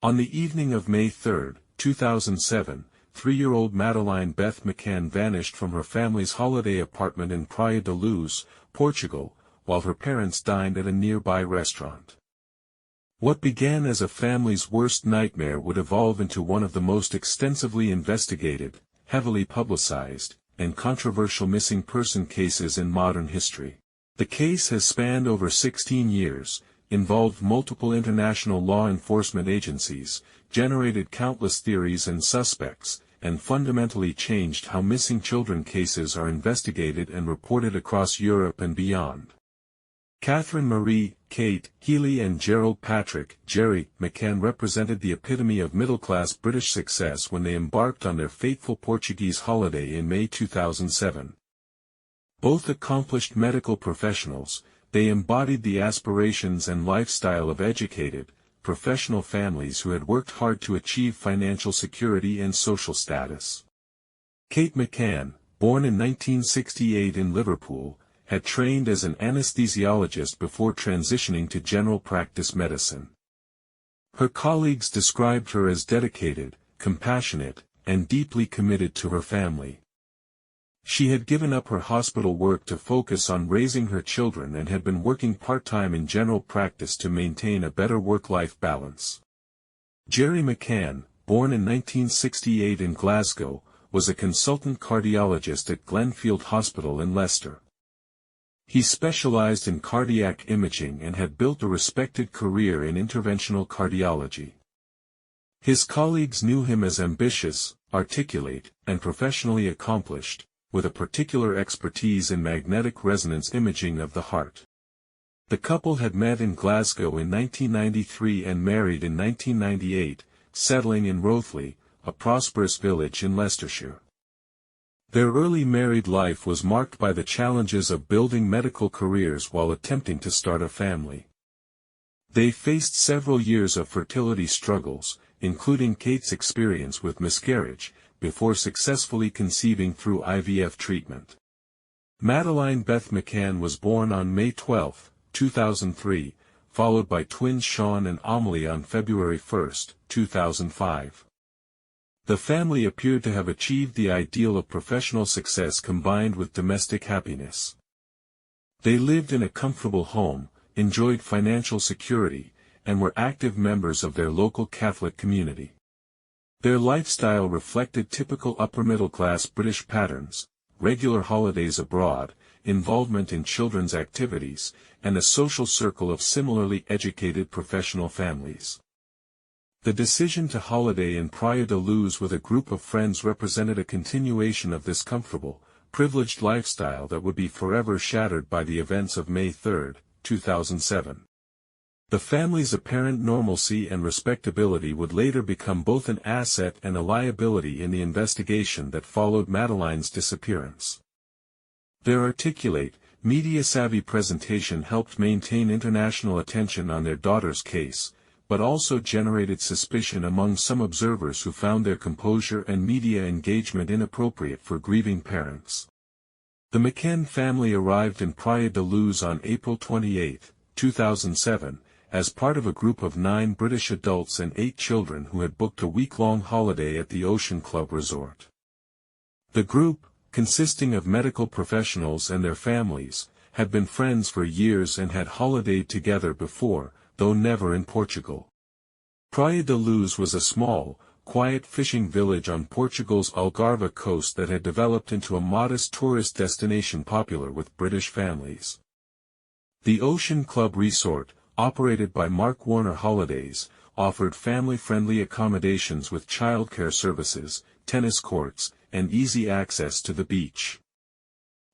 On the evening of May 3, 2007, 3-year-old Madeleine Beth McCann vanished from her family's holiday apartment in Praia da Luz, Portugal, while her parents dined at a nearby restaurant. What began as a family's worst nightmare would evolve into one of the most extensively investigated, heavily publicized, and controversial missing person cases in modern history. The case has spanned over 16 years, involved multiple international law enforcement agencies, generated countless theories and suspects, and fundamentally changed how missing children cases are investigated and reported across Europe and beyond. Catherine Marie, Kate, Healy and Gerald Patrick, Jerry, McCann represented the epitome of middle-class British success when they embarked on their fateful Portuguese holiday in May 2007. Both accomplished medical professionals, they embodied the aspirations and lifestyle of educated, professional families who had worked hard to achieve financial security and social status. Kate McCann, born in 1968 in Liverpool, had trained as an anesthesiologist before transitioning to general practice medicine. Her colleagues described her as dedicated, compassionate, and deeply committed to her family. She had given up her hospital work to focus on raising her children and had been working part-time in general practice to maintain a better work-life balance. Jerry McCann, born in 1968 in Glasgow, was a consultant cardiologist at Glenfield Hospital in Leicester. He specialized in cardiac imaging and had built a respected career in interventional cardiology. His colleagues knew him as ambitious, articulate, and professionally accomplished, with a particular expertise in magnetic resonance imaging of the heart. The couple had met in Glasgow in 1993 and married in 1998, settling in Rothley, a prosperous village in Leicestershire. Their early married life was marked by the challenges of building medical careers while attempting to start a family. They faced several years of fertility struggles, including Kate's experience with miscarriage, before successfully conceiving through IVF treatment. Madeleine Beth McCann was born on May 12, 2003, followed by twins Sean and Amelie on February 1, 2005. The family appeared to have achieved the ideal of professional success combined with domestic happiness. They lived in a comfortable home, enjoyed financial security, and were active members of their local Catholic community. Their lifestyle reflected typical upper-middle-class British patterns: regular holidays abroad, involvement in children's activities, and a social circle of similarly educated professional families. The decision to holiday in Praia da Luz with a group of friends represented a continuation of this comfortable, privileged lifestyle that would be forever shattered by the events of May 3, 2007. The family's apparent normalcy and respectability would later become both an asset and a liability in the investigation that followed Madeleine's disappearance. Their articulate, media-savvy presentation helped maintain international attention on their daughter's case, but also generated suspicion among some observers who found their composure and media engagement inappropriate for grieving parents. The McCann family arrived in Praia da Luz on April 28, 2007, as part of a group of 9 British adults and 8 children who had booked a week-long holiday at the Ocean Club Resort. The group, consisting of medical professionals and their families, had been friends for years and had holidayed together before, though never in Portugal. Praia da Luz was a small, quiet fishing village on Portugal's Algarve coast that had developed into a modest tourist destination popular with British families. The Ocean Club Resort, operated by Mark Warner Holidays, offered family-friendly accommodations with childcare services, tennis courts, and easy access to the beach.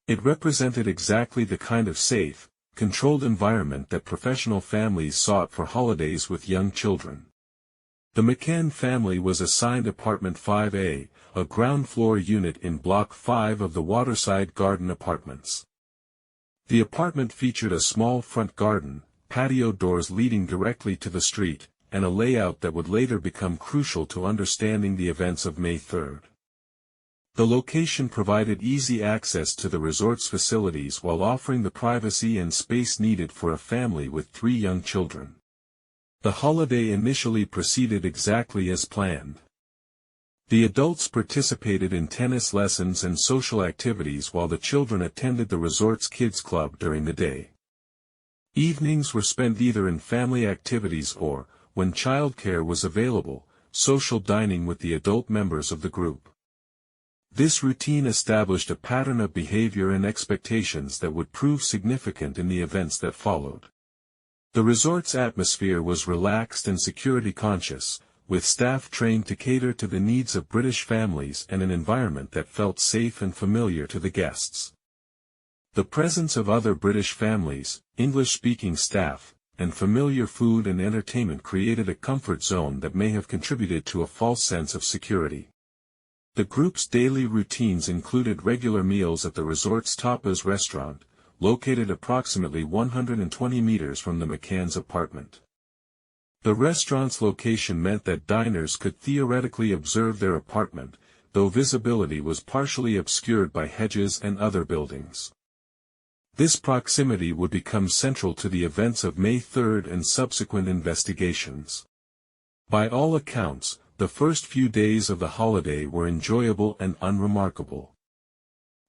It represented exactly the kind of safe, controlled environment that professional families sought for holidays with young children. The McCann family was assigned apartment 5A, a ground-floor unit in Block 5 of the Waterside Garden Apartments. The apartment featured a small front garden, patio doors leading directly to the street, and a layout that would later become crucial to understanding the events of May 3. The location provided easy access to the resort's facilities while offering the privacy and space needed for a family with 3 young children. The holiday initially proceeded exactly as planned. The adults participated in tennis lessons and social activities while the children attended the resort's kids club during the day. Evenings were spent either in family activities or, when childcare was available, social dining with the adult members of the group. This routine established a pattern of behavior and expectations that would prove significant in the events that followed. The resort's atmosphere was relaxed and security-conscious, with staff trained to cater to the needs of British families and an environment that felt safe and familiar to the guests. The presence of other British families, English-speaking staff, and familiar food and entertainment created a comfort zone that may have contributed to a false sense of security. The group's daily routines included regular meals at the resort's tapas restaurant, located approximately 120 meters from the McCann's apartment. The restaurant's location meant that diners could theoretically observe their apartment, though visibility was partially obscured by hedges and other buildings. This proximity would become central to the events of May 3 and subsequent investigations. By all accounts, the first few days of the holiday were enjoyable and unremarkable.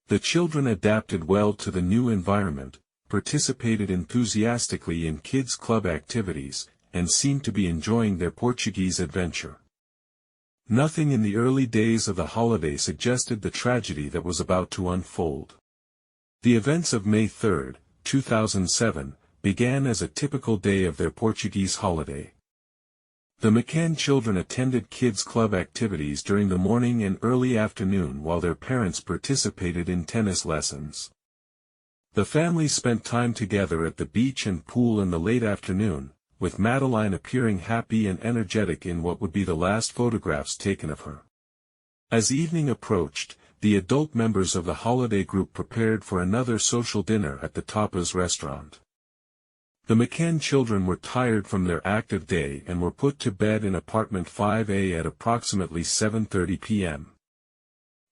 The children adapted well to the new environment, participated enthusiastically in kids' club activities, and seemed to be enjoying their Portuguese adventure. Nothing in the early days of the holiday suggested the tragedy that was about to unfold. The events of May 3, 2007, began as a typical day of their Portuguese holiday. The McCann children attended kids' club activities during the morning and early afternoon while their parents participated in tennis lessons. The family spent time together at the beach and pool in the late afternoon, with Madeleine appearing happy and energetic in what would be the last photographs taken of her. As evening approached, the adult members of the holiday group prepared for another social dinner at the tapas restaurant. The McCann children were tired from their active day and were put to bed in apartment 5A at approximately 7:30 p.m.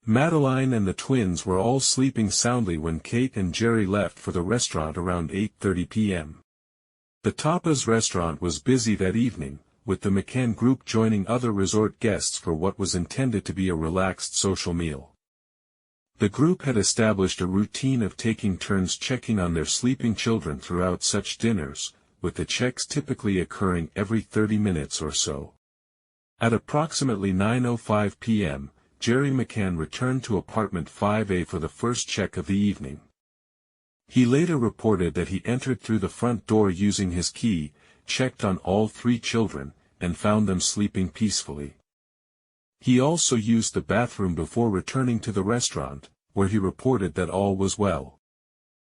Madeleine and the twins were all sleeping soundly when Kate and Jerry left for the restaurant around 8:30 p.m. The tapas restaurant was busy that evening, with the McCann group joining other resort guests for what was intended to be a relaxed social meal. The group had established a routine of taking turns checking on their sleeping children throughout such dinners, with the checks typically occurring every 30 minutes or so. At approximately 9:05 p.m., Jerry McCann returned to apartment 5A for the first check of the evening. He later reported that he entered through the front door using his key, checked on all three children, and found them sleeping peacefully. He also used the bathroom before returning to the restaurant, where he reported that all was well.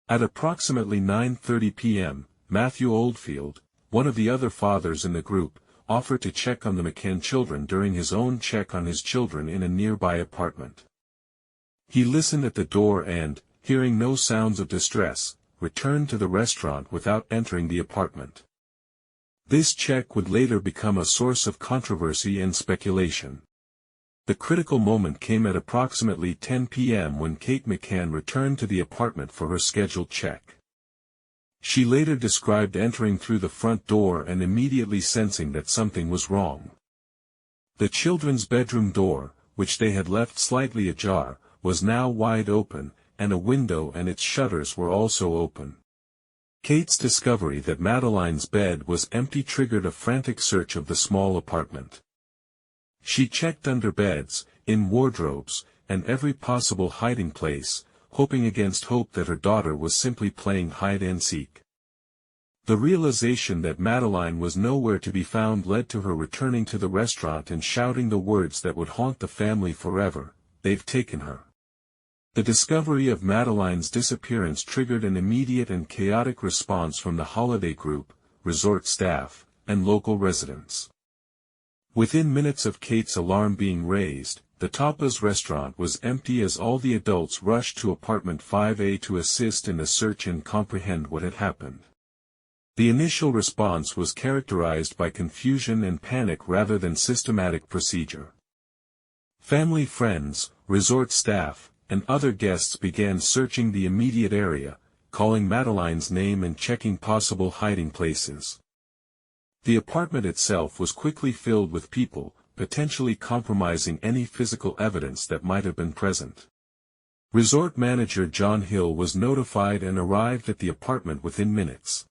At approximately 9:30 p.m., Matthew Oldfield, one of the other fathers in the group, offered to check on the McCann children during his own check on his children in a nearby apartment. He listened at the door and, hearing no sounds of distress, returned to the restaurant without entering the apartment. This check would later become a source of controversy and speculation. The critical moment came at approximately 10 p.m. when Kate McCann returned to the apartment for her scheduled check. She later described entering through the front door and immediately sensing that something was wrong. The children's bedroom door, which they had left slightly ajar, was now wide open, and a window and its shutters were also open. Kate's discovery that Madeleine's bed was empty triggered a frantic search of the small apartment. She checked under beds, in wardrobes, and every possible hiding place, hoping against hope that her daughter was simply playing hide-and-seek. The realization that Madeleine was nowhere to be found led to her returning to the restaurant and shouting the words that would haunt the family forever, "They've taken her." The discovery of Madeleine's disappearance triggered an immediate and chaotic response from the holiday group, resort staff, and local residents. Within minutes of Kate's alarm being raised, the tapas restaurant was empty as all the adults rushed to apartment 5A to assist in the search and comprehend what had happened. The initial response was characterized by confusion and panic rather than systematic procedure. Family, friends, resort staff, and other guests began searching the immediate area, calling Madeleine's name and checking possible hiding places. The apartment itself was quickly filled with people, potentially compromising any physical evidence that might have been present. Resort manager John Hill was notified and arrived at the apartment within minutes.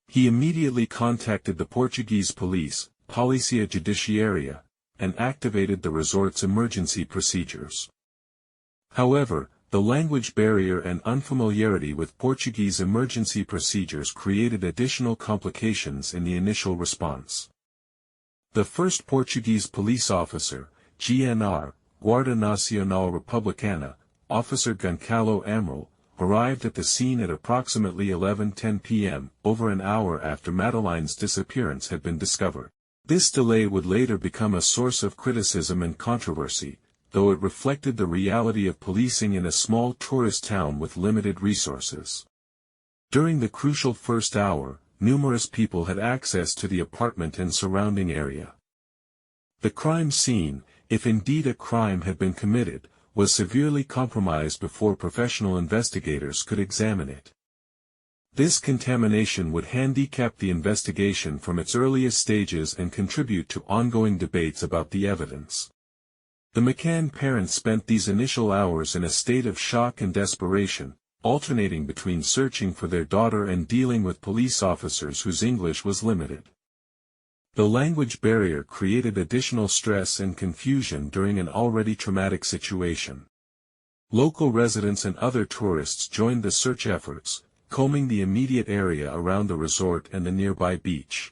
He immediately contacted the Portuguese police, Polícia Judiciária, and activated the resort's emergency procedures. However, the language barrier and unfamiliarity with Portuguese emergency procedures created additional complications in the initial response. The first Portuguese police officer, GNR, Guarda Nacional Republicana, Officer Goncalo Amaral, arrived at the scene at approximately 11:10 p.m., over an hour after Madeleine's disappearance had been discovered. This delay would later become a source of criticism and controversy, though it reflected the reality of policing in a small tourist town with limited resources. During the crucial first hour, numerous people had access to the apartment and surrounding area. The crime scene, if indeed a crime had been committed, was severely compromised before professional investigators could examine it. This contamination would handicap the investigation from its earliest stages and contribute to ongoing debates about the evidence. The McCann parents spent these initial hours in a state of shock and desperation, alternating between searching for their daughter and dealing with police officers whose English was limited. The language barrier created additional stress and confusion during an already traumatic situation. Local residents and other tourists joined the search efforts, combing the immediate area around the resort and the nearby beach.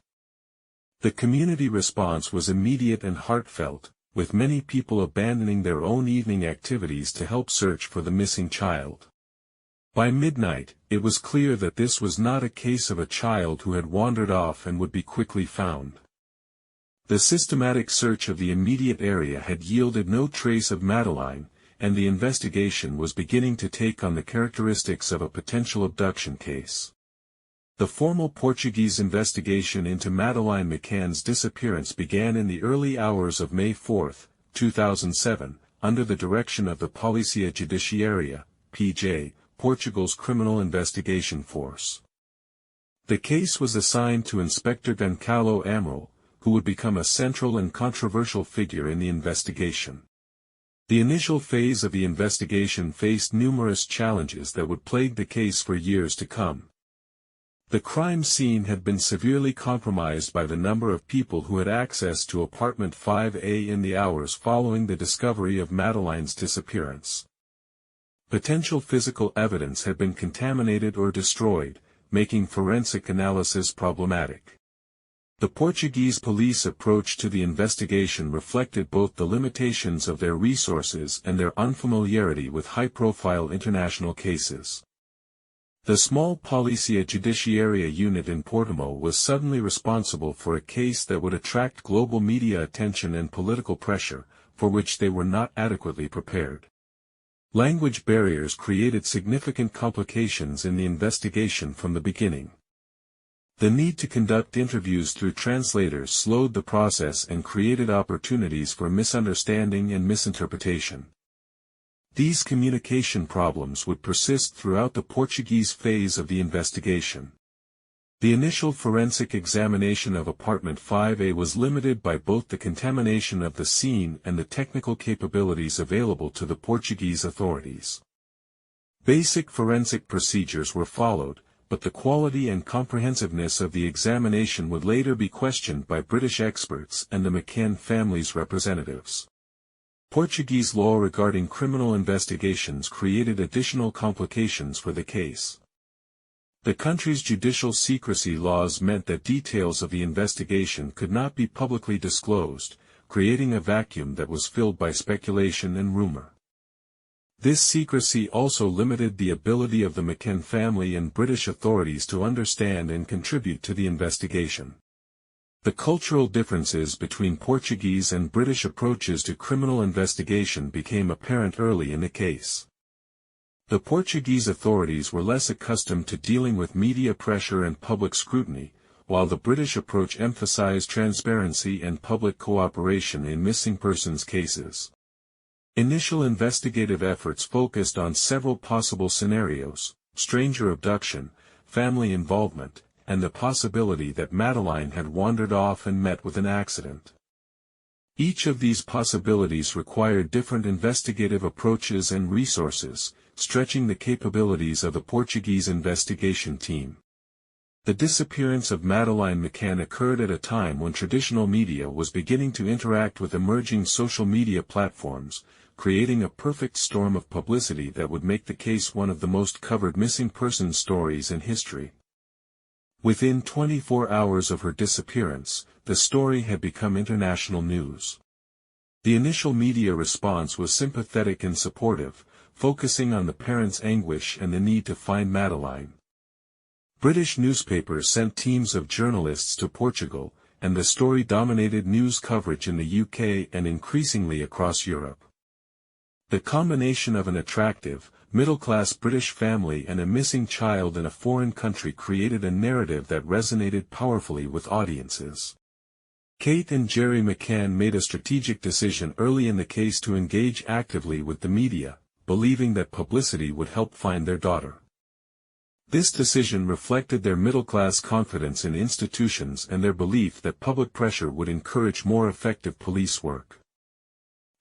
The community response was immediate and heartfelt, with many people abandoning their own evening activities to help search for the missing child. By midnight, it was clear that this was not a case of a child who had wandered off and would be quickly found. The systematic search of the immediate area had yielded no trace of Madeleine, and the investigation was beginning to take on the characteristics of a potential abduction case. The formal Portuguese investigation into Madeleine McCann's disappearance began in the early hours of May 4, 2007, under the direction of the Polícia Judiciária, PJ, Portugal's criminal investigation force. The case was assigned to Inspector Goncalo Amaral, who would become a central and controversial figure in the investigation. The initial phase of the investigation faced numerous challenges that would plague the case for years to come. The crime scene had been severely compromised by the number of people who had access to apartment 5A in the hours following the discovery of Madeleine's disappearance. Potential physical evidence had been contaminated or destroyed, making forensic analysis problematic. The Portuguese police approach to the investigation reflected both the limitations of their resources and their unfamiliarity with high-profile international cases. The small Polícia Judiciária unit in Portimão was suddenly responsible for a case that would attract global media attention and political pressure, for which they were not adequately prepared. Language barriers created significant complications in the investigation from the beginning. The need to conduct interviews through translators slowed the process and created opportunities for misunderstanding and misinterpretation. These communication problems would persist throughout the Portuguese phase of the investigation. The initial forensic examination of apartment 5A was limited by both the contamination of the scene and the technical capabilities available to the Portuguese authorities. Basic forensic procedures were followed, but the quality and comprehensiveness of the examination would later be questioned by British experts and the McCann family's representatives. Portuguese law regarding criminal investigations created additional complications for the case. The country's judicial secrecy laws meant that details of the investigation could not be publicly disclosed, creating a vacuum that was filled by speculation and rumor. This secrecy also limited the ability of the McCann family and British authorities to understand and contribute to the investigation. The cultural differences between Portuguese and British approaches to criminal investigation became apparent early in the case. The Portuguese authorities were less accustomed to dealing with media pressure and public scrutiny, while the British approach emphasized transparency and public cooperation in missing persons cases. Initial investigative efforts focused on several possible scenarios: stranger abduction, family involvement, and the possibility that Madeleine had wandered off and met with an accident. Each of these possibilities required different investigative approaches and resources, stretching the capabilities of the Portuguese investigation team. The disappearance of Madeleine McCann occurred at a time when traditional media was beginning to interact with emerging social media platforms, creating a perfect storm of publicity that would make the case one of the most covered missing person stories in history. Within 24 hours of her disappearance, the story had become international news. The initial media response was sympathetic and supportive, focusing on the parents' anguish and the need to find Madeleine. British newspapers sent teams of journalists to Portugal, and the story dominated news coverage in the UK and increasingly across Europe. The combination of an attractive, middle-class British family and a missing child in a foreign country created a narrative that resonated powerfully with audiences. Kate and Gerry McCann made a strategic decision early in the case to engage actively with the media, believing that publicity would help find their daughter. This decision reflected their middle-class confidence in institutions and their belief that public pressure would encourage more effective police work.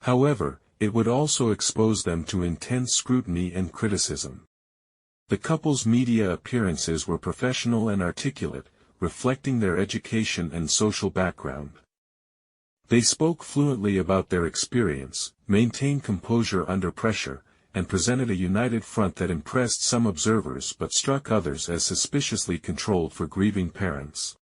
However, it would also expose them to intense scrutiny and criticism. The couple's media appearances were professional and articulate, reflecting their education and social background. They spoke fluently about their experience, maintained composure under pressure, and presented a united front that impressed some observers but struck others as suspiciously controlled for grieving parents.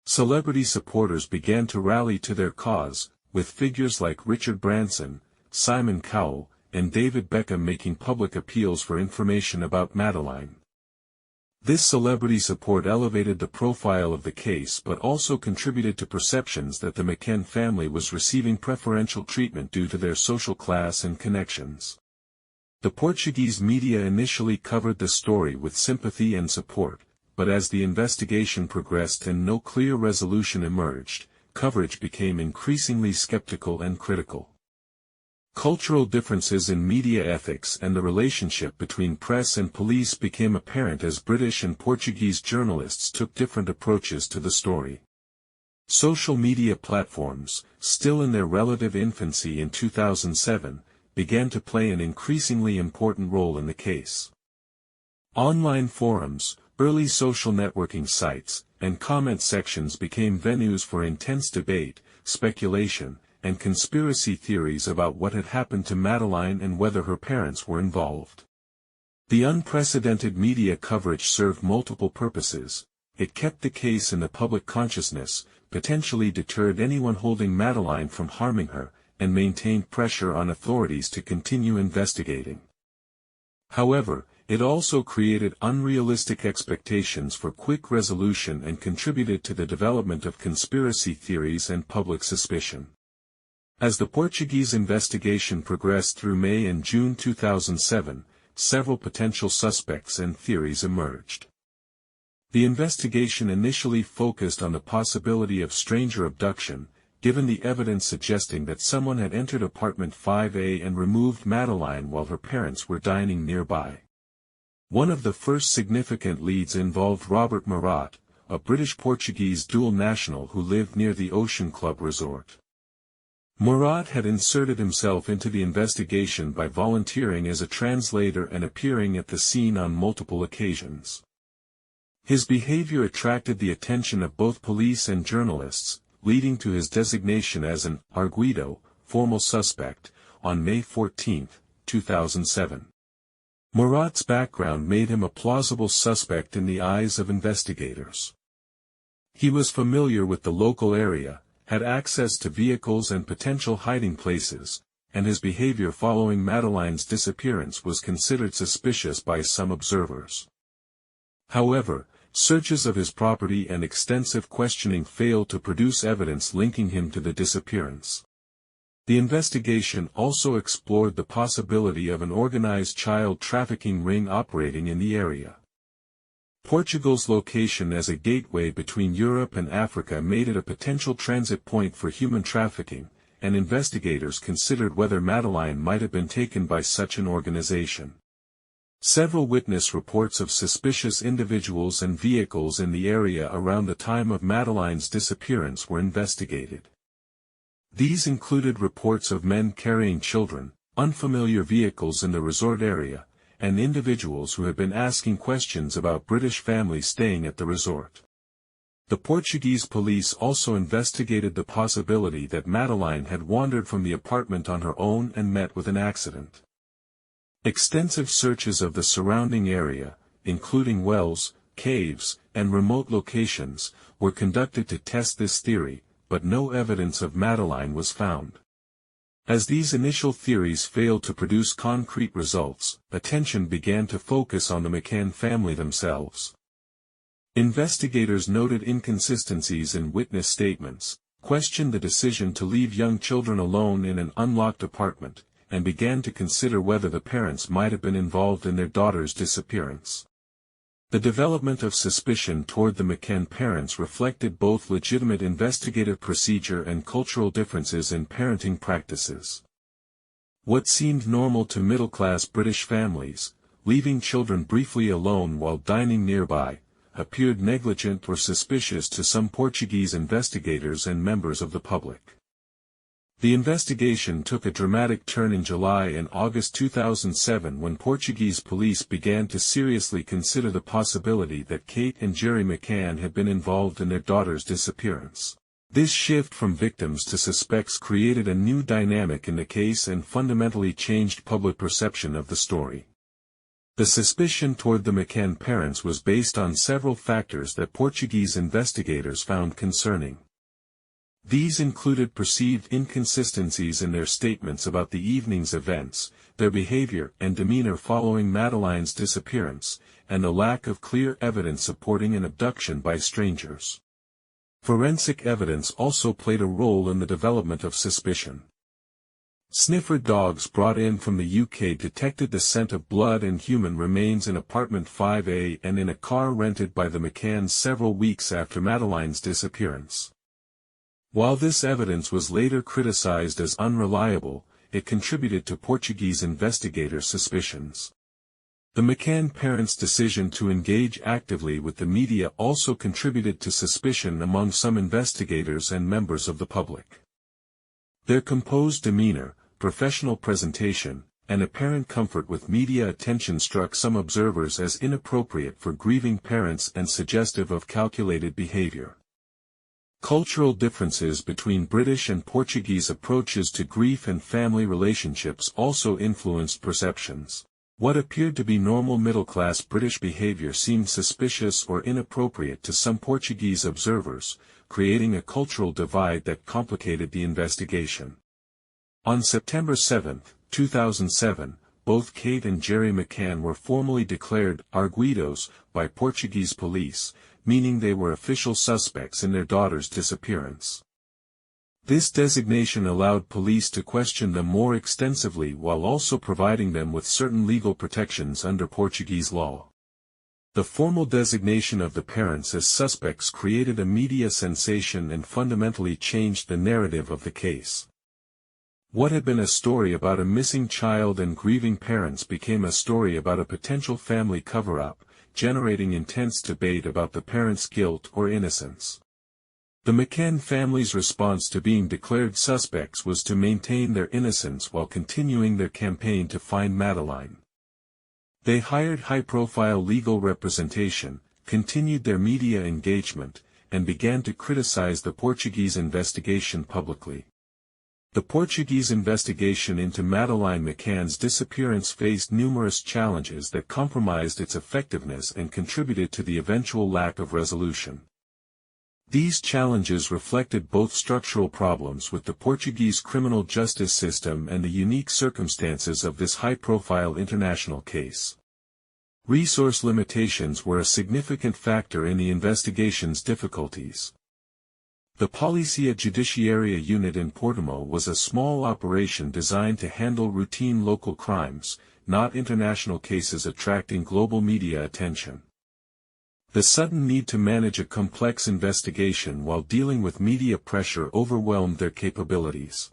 Celebrity supporters began to rally to their cause, with figures like Richard Branson, Simon Cowell, and David Beckham making public appeals for information about Madeleine. This celebrity support elevated the profile of the case but also contributed to perceptions that the McCann family was receiving preferential treatment due to their social class and connections. The Portuguese media initially covered the story with sympathy and support, but as the investigation progressed and no clear resolution emerged, coverage became increasingly skeptical and critical. Cultural differences in media ethics and the relationship between press and police became apparent as British and Portuguese journalists took different approaches to the story. Social media platforms, still in their relative infancy in 2007, began to play an increasingly important role in the case. Online forums, early social networking sites, and comment sections became venues for intense debate, speculation, and conspiracy theories about what had happened to Madeleine and whether her parents were involved. The unprecedented media coverage served multiple purposes. It kept the case in the public consciousness, potentially deterred anyone holding Madeleine from harming her, and maintained pressure on authorities to continue investigating. However, it also created unrealistic expectations for quick resolution and contributed to the development of conspiracy theories and public suspicion. As the Portuguese investigation progressed through May and June 2007, several potential suspects and theories emerged. The investigation initially focused on the possibility of stranger abduction, given the evidence suggesting that someone had entered apartment 5A and removed Madeleine while her parents were dining nearby. One of the first significant leads involved Robert Murat, a British-Portuguese dual national who lived near the Ocean Club resort. Murat had inserted himself into the investigation by volunteering as a translator and appearing at the scene on multiple occasions. His behavior attracted the attention of both police and journalists, leading to his designation as an arguido, formal suspect, on May 14, 2007. Murat's background made him a plausible suspect in the eyes of investigators. He was familiar with the local area, had access to vehicles and potential hiding places, and his behavior following Madeleine's disappearance was considered suspicious by some observers. However, searches of his property and extensive questioning failed to produce evidence linking him to the disappearance. The investigation also explored the possibility of an organized child trafficking ring operating in the area. Portugal's location as a gateway between Europe and Africa made it a potential transit point for human trafficking, and investigators considered whether Madeleine might have been taken by such an organization. Several witness reports of suspicious individuals and vehicles in the area around the time of Madeleine's disappearance were investigated. These included reports of men carrying children, unfamiliar vehicles in the resort area, and individuals who had been asking questions about British families staying at the resort. The Portuguese police also investigated the possibility that Madeleine had wandered from the apartment on her own and met with an accident. Extensive searches of the surrounding area, including wells, caves, and remote locations, were conducted to test this theory, but no evidence of Madeleine was found. As these initial theories failed to produce concrete results, attention began to focus on the McCann family themselves. Investigators noted inconsistencies in witness statements, questioned the decision to leave young children alone in an unlocked apartment, and began to consider whether the parents might have been involved in their daughter's disappearance. The development of suspicion toward the McCann parents reflected both legitimate investigative procedure and cultural differences in parenting practices. What seemed normal to middle-class British families, leaving children briefly alone while dining nearby, appeared negligent or suspicious to some Portuguese investigators and members of the public. The investigation took a dramatic turn in July and August 2007 when Portuguese police began to seriously consider the possibility that Kate and Gerry McCann had been involved in their daughter's disappearance. This shift from victims to suspects created a new dynamic in the case and fundamentally changed public perception of the story. The suspicion toward the McCann parents was based on several factors that Portuguese investigators found concerning. These included perceived inconsistencies in their statements about the evening's events, their behavior and demeanor following Madeleine's disappearance, and the lack of clear evidence supporting an abduction by strangers. Forensic evidence also played a role in the development of suspicion. Sniffer dogs brought in from the UK detected the scent of blood and human remains in apartment 5A and in a car rented by the McCanns several weeks after Madeleine's disappearance. While this evidence was later criticized as unreliable, it contributed to Portuguese investigators' suspicions. The McCann parents' decision to engage actively with the media also contributed to suspicion among some investigators and members of the public. Their composed demeanor, professional presentation, and apparent comfort with media attention struck some observers as inappropriate for grieving parents and suggestive of calculated behavior. Cultural differences between British and Portuguese approaches to grief and family relationships also influenced perceptions. What appeared to be normal middle-class British behavior seemed suspicious or inappropriate to some Portuguese observers, creating a cultural divide that complicated the investigation. On September 7, 2007, both Kate and Gerry McCann were formally declared arguidos by Portuguese police, meaning they were official suspects in their daughter's disappearance. This designation allowed police to question them more extensively while also providing them with certain legal protections under Portuguese law. The formal designation of the parents as suspects created a media sensation and fundamentally changed the narrative of the case. What had been a story about a missing child and grieving parents became a story about a potential family cover-up, generating intense debate about the parents' guilt or innocence. The McCann family's response to being declared suspects was to maintain their innocence while continuing their campaign to find Madeleine. They hired high-profile legal representation, continued their media engagement, and began to criticize the Portuguese investigation publicly. The Portuguese investigation into Madeleine McCann's disappearance faced numerous challenges that compromised its effectiveness and contributed to the eventual lack of resolution. These challenges reflected both structural problems with the Portuguese criminal justice system and the unique circumstances of this high-profile international case. Resource limitations were a significant factor in the investigation's difficulties. The Policia Judiciaria unit in Portimão was a small operation designed to handle routine local crimes, not international cases attracting global media attention. The sudden need to manage a complex investigation while dealing with media pressure overwhelmed their capabilities.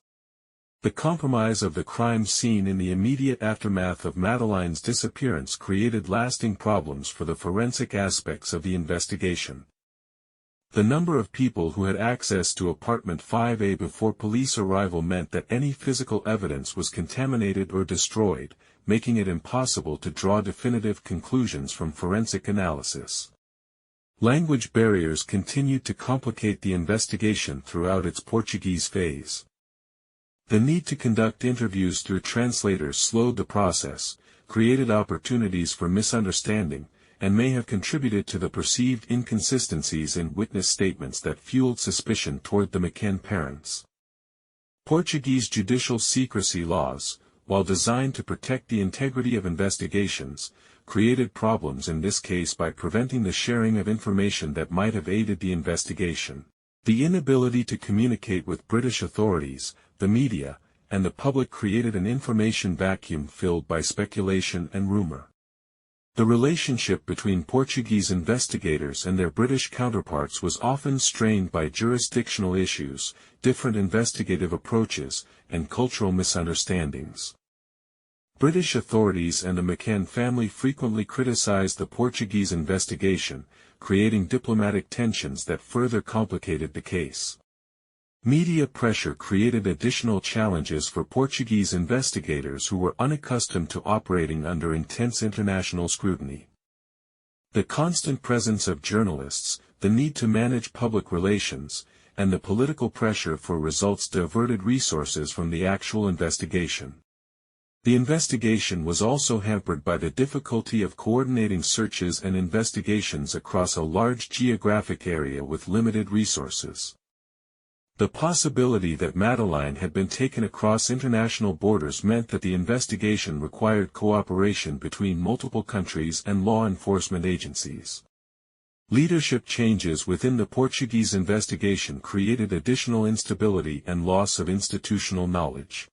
The compromise of the crime scene in the immediate aftermath of Madeleine's disappearance created lasting problems for the forensic aspects of the investigation. The number of people who had access to apartment 5A before police arrival meant that any physical evidence was contaminated or destroyed, making it impossible to draw definitive conclusions from forensic analysis. Language barriers continued to complicate the investigation throughout its Portuguese phase. The need to conduct interviews through translators slowed the process, created opportunities for misunderstanding, and may have contributed to the perceived inconsistencies in witness statements that fueled suspicion toward the McCann parents. Portuguese judicial secrecy laws, while designed to protect the integrity of investigations, created problems in this case by preventing the sharing of information that might have aided the investigation. The inability to communicate with British authorities, the media, and the public created an information vacuum filled by speculation and rumor. The relationship between Portuguese investigators and their British counterparts was often strained by jurisdictional issues, different investigative approaches, and cultural misunderstandings. British authorities and the McCann family frequently criticized the Portuguese investigation, creating diplomatic tensions that further complicated the case. Media pressure created additional challenges for Portuguese investigators who were unaccustomed to operating under intense international scrutiny. The constant presence of journalists, the need to manage public relations, and the political pressure for results diverted resources from the actual investigation. The investigation was also hampered by the difficulty of coordinating searches and investigations across a large geographic area with limited resources. The possibility that Madeleine had been taken across international borders meant that the investigation required cooperation between multiple countries and law enforcement agencies. Leadership changes within the Portuguese investigation created additional instability and loss of institutional knowledge.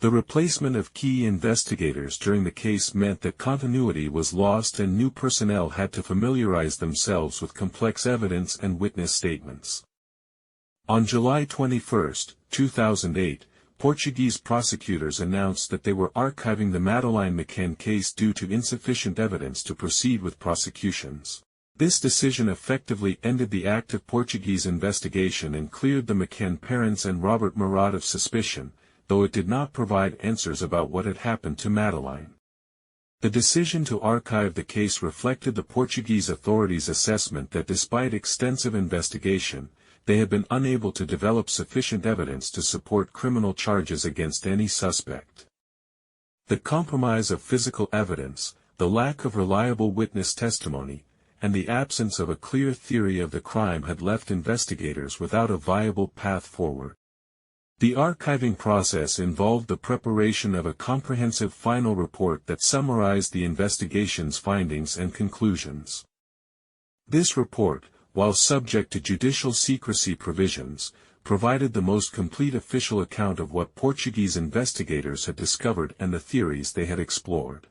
The replacement of key investigators during the case meant that continuity was lost and new personnel had to familiarize themselves with complex evidence and witness statements. On July 21, 2008, Portuguese prosecutors announced that they were archiving the Madeleine McCann case due to insufficient evidence to proceed with prosecutions. This decision effectively ended the active Portuguese investigation and cleared the McCann parents and Robert Murat of suspicion, though it did not provide answers about what had happened to Madeleine. The decision to archive the case reflected the Portuguese authorities' assessment that despite extensive investigation, they had been unable to develop sufficient evidence to support criminal charges against any suspect. The compromise of physical evidence, the lack of reliable witness testimony, and the absence of a clear theory of the crime had left investigators without a viable path forward. The archiving process involved the preparation of a comprehensive final report that summarized the investigation's findings and conclusions. This report, while subject to judicial secrecy provisions, provided the most complete official account of what Portuguese investigators had discovered and the theories they had explored.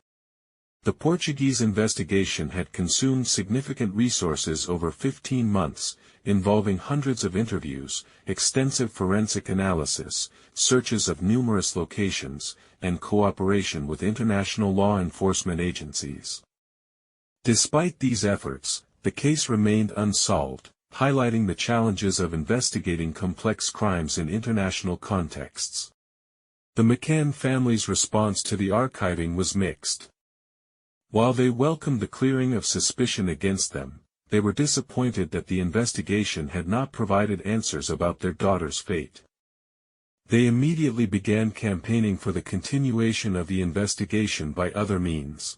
The Portuguese investigation had consumed significant resources over 15 months, involving hundreds of interviews, extensive forensic analysis, searches of numerous locations, and cooperation with international law enforcement agencies. Despite these efforts, the case remained unsolved, highlighting the challenges of investigating complex crimes in international contexts. The McCann family's response to the archiving was mixed. While they welcomed the clearing of suspicion against them, they were disappointed that the investigation had not provided answers about their daughter's fate. They immediately began campaigning for the continuation of the investigation by other means.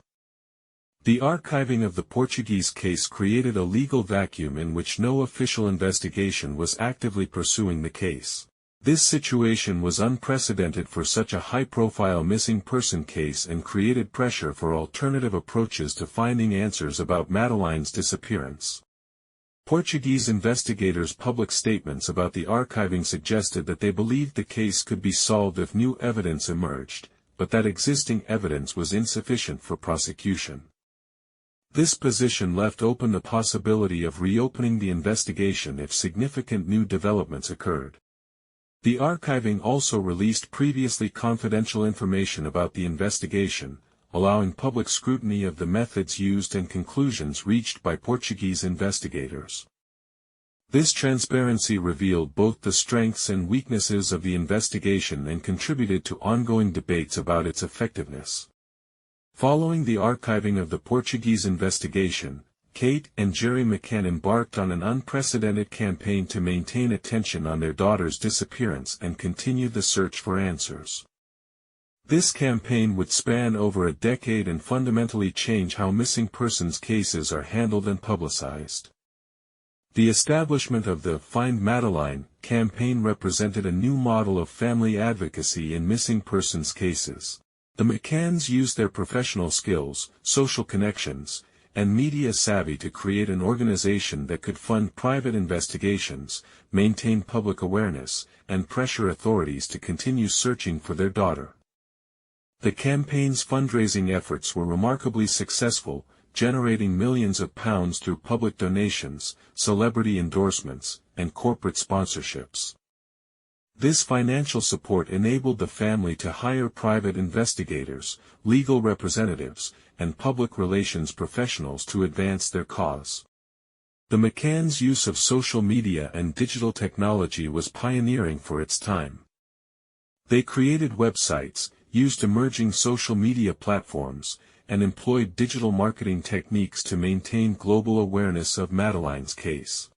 The archiving of the Portuguese case created a legal vacuum in which no official investigation was actively pursuing the case. This situation was unprecedented for such a high-profile missing person case and created pressure for alternative approaches to finding answers about Madeleine's disappearance. Portuguese investigators' public statements about the archiving suggested that they believed the case could be solved if new evidence emerged, but that existing evidence was insufficient for prosecution. This position left open the possibility of reopening the investigation if significant new developments occurred. The archiving also released previously confidential information about the investigation, allowing public scrutiny of the methods used and conclusions reached by Portuguese investigators. This transparency revealed both the strengths and weaknesses of the investigation and contributed to ongoing debates about its effectiveness. Following the archiving of the Portuguese investigation, Kate and Gerry McCann embarked on an unprecedented campaign to maintain attention on their daughter's disappearance and continue the search for answers. This campaign would span over a decade and fundamentally change how missing persons cases are handled and publicized. The establishment of the Find Madeleine campaign represented a new model of family advocacy in missing persons cases. The McCanns used their professional skills, social connections, and media savvy to create an organization that could fund private investigations, maintain public awareness, and pressure authorities to continue searching for their daughter. The campaign's fundraising efforts were remarkably successful, generating millions of pounds through public donations, celebrity endorsements, and corporate sponsorships. This financial support enabled the family to hire private investigators, legal representatives, and public relations professionals to advance their cause. The McCanns' use of social media and digital technology was pioneering for its time. They created websites, used emerging social media platforms, and employed digital marketing techniques to maintain global awareness of Madeleine's case.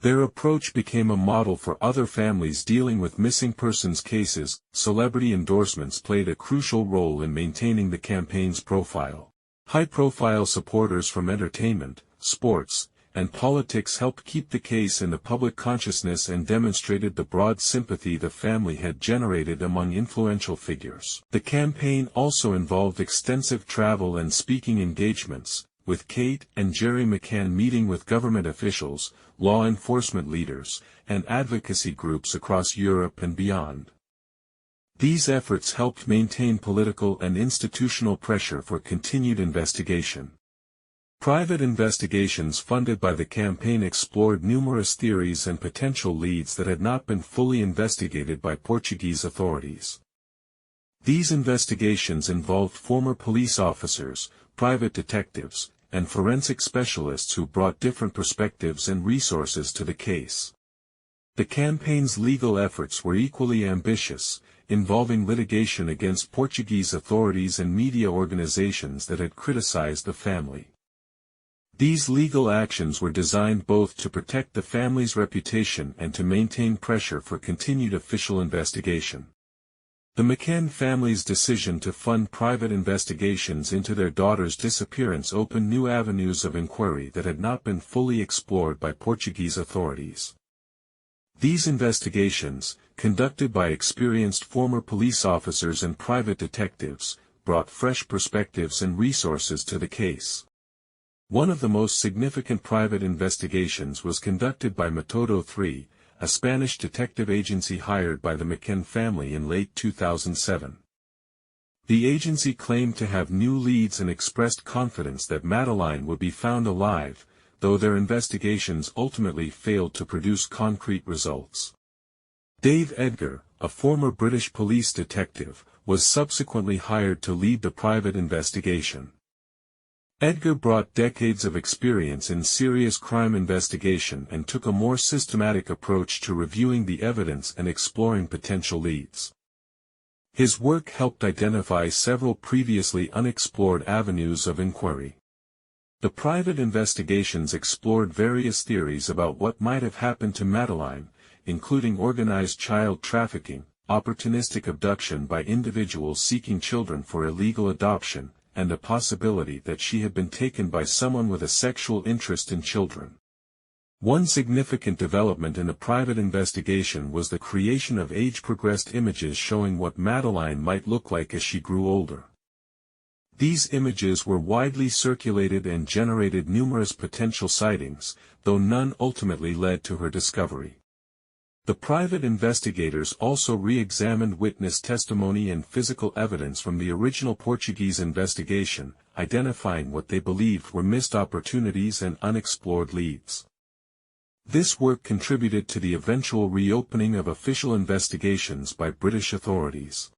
Their approach became a model for other families dealing with missing persons cases. Celebrity endorsements played a crucial role in maintaining the campaign's profile. High-profile supporters from entertainment, sports, and politics helped keep the case in the public consciousness and demonstrated the broad sympathy the family had generated among influential figures. The campaign also involved extensive travel and speaking engagements, with Kate and Gerry McCann meeting with government officials, law enforcement leaders, and advocacy groups across Europe and beyond. These efforts helped maintain political and institutional pressure for continued investigation. Private investigations funded by the campaign explored numerous theories and potential leads that had not been fully investigated by Portuguese authorities. These investigations involved former police officers, private detectives, and forensic specialists who brought different perspectives and resources to the case. The campaign's legal efforts were equally ambitious, involving litigation against Portuguese authorities and media organizations that had criticized the family. These legal actions were designed both to protect the family's reputation and to maintain pressure for continued official investigation. The McCann family's decision to fund private investigations into their daughter's disappearance opened new avenues of inquiry that had not been fully explored by Portuguese authorities. These investigations, conducted by experienced former police officers and private detectives, brought fresh perspectives and resources to the case. One of the most significant private investigations was conducted by Método 3, a Spanish detective agency hired by the McCann family in late 2007. The agency claimed to have new leads and expressed confidence that Madeleine would be found alive, though their investigations ultimately failed to produce concrete results. Dave Edgar, a former British police detective, was subsequently hired to lead the private investigation. Edgar brought decades of experience in serious crime investigation and took a more systematic approach to reviewing the evidence and exploring potential leads. His work helped identify several previously unexplored avenues of inquiry. The private investigations explored various theories about what might have happened to Madeleine, including organized child trafficking, opportunistic abduction by individuals seeking children for illegal adoption, and the possibility that she had been taken by someone with a sexual interest in children. One significant development in the private investigation was the creation of age-progressed images showing what Madeleine might look like as she grew older. These images were widely circulated and generated numerous potential sightings, though none ultimately led to her discovery. The private investigators also re-examined witness testimony and physical evidence from the original Portuguese investigation, identifying what they believed were missed opportunities and unexplored leads. This work contributed to the eventual reopening of official investigations by British authorities.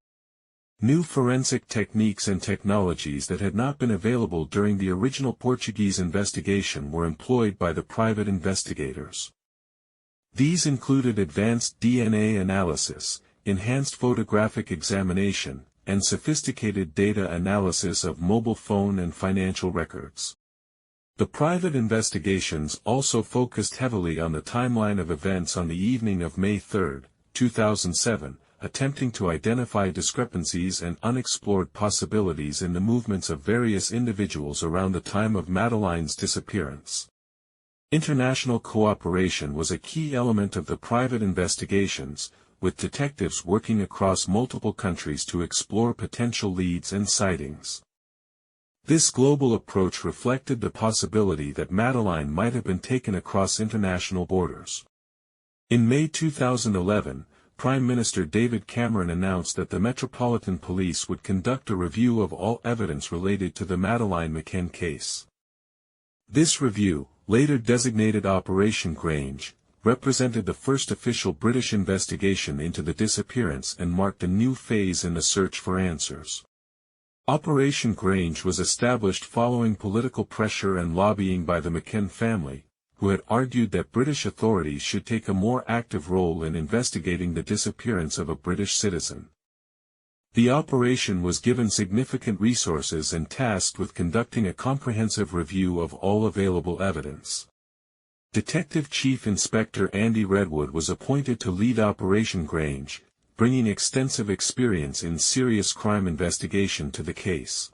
New forensic techniques and technologies that had not been available during the original Portuguese investigation were employed by the private investigators. These included advanced DNA analysis, enhanced photographic examination, and sophisticated data analysis of mobile phone and financial records. The private investigations also focused heavily on the timeline of events on the evening of May 3, 2007, attempting to identify discrepancies and unexplored possibilities in the movements of various individuals around the time of Madeleine's disappearance. International cooperation was a key element of the private investigations, with detectives working across multiple countries to explore potential leads and sightings. This global approach reflected the possibility that Madeleine might have been taken across international borders. In May 2011, Prime Minister David Cameron announced that the Metropolitan Police would conduct a review of all evidence related to the Madeleine McCann case. This review, later designated Operation Grange, represented the first official British investigation into the disappearance and marked a new phase in the search for answers. Operation Grange was established following political pressure and lobbying by the McCann family, who had argued that British authorities should take a more active role in investigating the disappearance of a British citizen. The operation was given significant resources and tasked with conducting a comprehensive review of all available evidence. Detective Chief Inspector Andy Redwood was appointed to lead Operation Grange, bringing extensive experience in serious crime investigation to the case.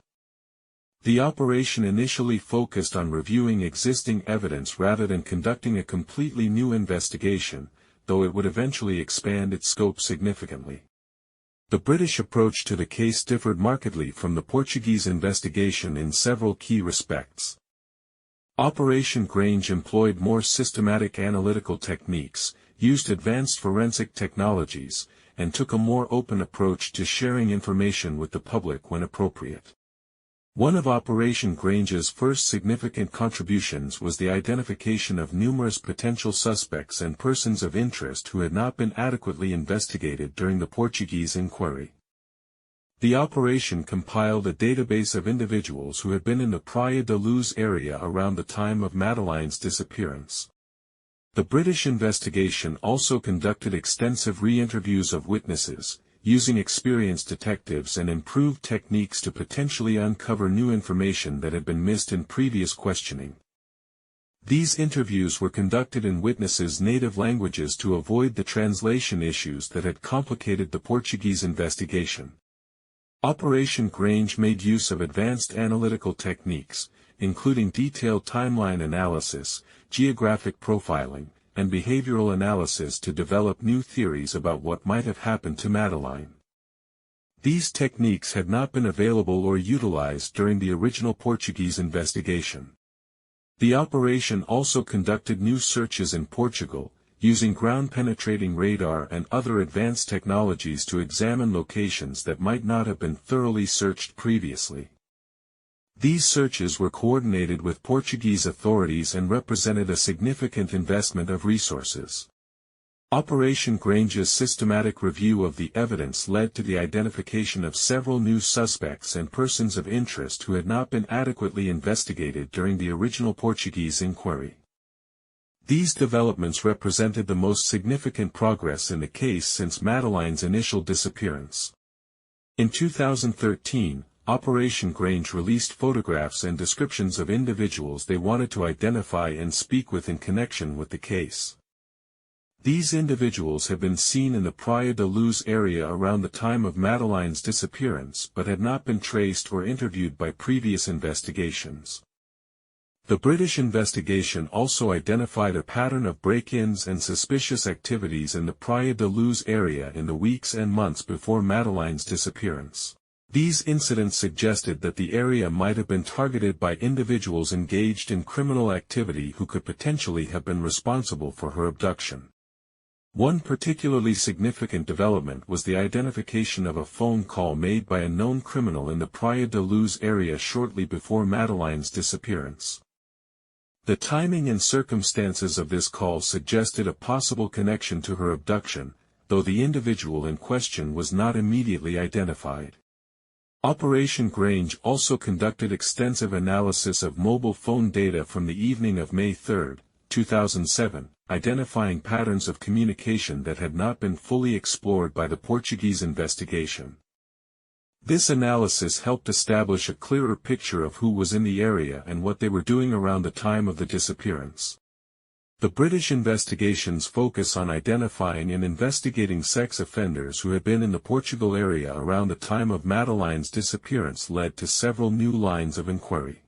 The operation initially focused on reviewing existing evidence rather than conducting a completely new investigation, though it would eventually expand its scope significantly. The British approach to the case differed markedly from the Portuguese investigation in several key respects. Operation Grange employed more systematic analytical techniques, used advanced forensic technologies, and took a more open approach to sharing information with the public when appropriate. One of Operation Grange's first significant contributions was the identification of numerous potential suspects and persons of interest who had not been adequately investigated during the Portuguese inquiry. The operation compiled a database of individuals who had been in the Praia da Luz area around the time of Madeleine's disappearance. The British investigation also conducted extensive re-interviews of witnesses, using experienced detectives and improved techniques to potentially uncover new information that had been missed in previous questioning. These interviews were conducted in witnesses' native languages to avoid the translation issues that had complicated the Portuguese investigation. Operation Grange made use of advanced analytical techniques, including detailed timeline analysis, geographic profiling, and behavioral analysis to develop new theories about what might have happened to Madeleine. These techniques had not been available or utilized during the original Portuguese investigation. The operation also conducted new searches in Portugal, using ground-penetrating radar and other advanced technologies to examine locations that might not have been thoroughly searched previously. These searches were coordinated with Portuguese authorities and represented a significant investment of resources. Operation Grange's systematic review of the evidence led to the identification of several new suspects and persons of interest who had not been adequately investigated during the original Portuguese inquiry. These developments represented the most significant progress in the case since Madeleine's initial disappearance. In 2013, Operation Grange released photographs and descriptions of individuals they wanted to identify and speak with in connection with the case. These individuals had been seen in the Praia da Luz area around the time of Madeleine's disappearance but had not been traced or interviewed by previous investigations. The British investigation also identified a pattern of break-ins and suspicious activities in the Praia da Luz area in the weeks and months before Madeleine's disappearance. These incidents suggested that the area might have been targeted by individuals engaged in criminal activity who could potentially have been responsible for her abduction. One particularly significant development was the identification of a phone call made by a known criminal in the Praia da Luz area shortly before Madeleine's disappearance. The timing and circumstances of this call suggested a possible connection to her abduction, though the individual in question was not immediately identified. Operation Grange also conducted extensive analysis of mobile phone data from the evening of May 3, 2007, identifying patterns of communication that had not been fully explored by the Portuguese investigation. This analysis helped establish a clearer picture of who was in the area and what they were doing around the time of the disappearance. The British investigations focus on identifying and investigating sex offenders who had been in the Portugal area around the time of Madeleine's disappearance led to several new lines of inquiry.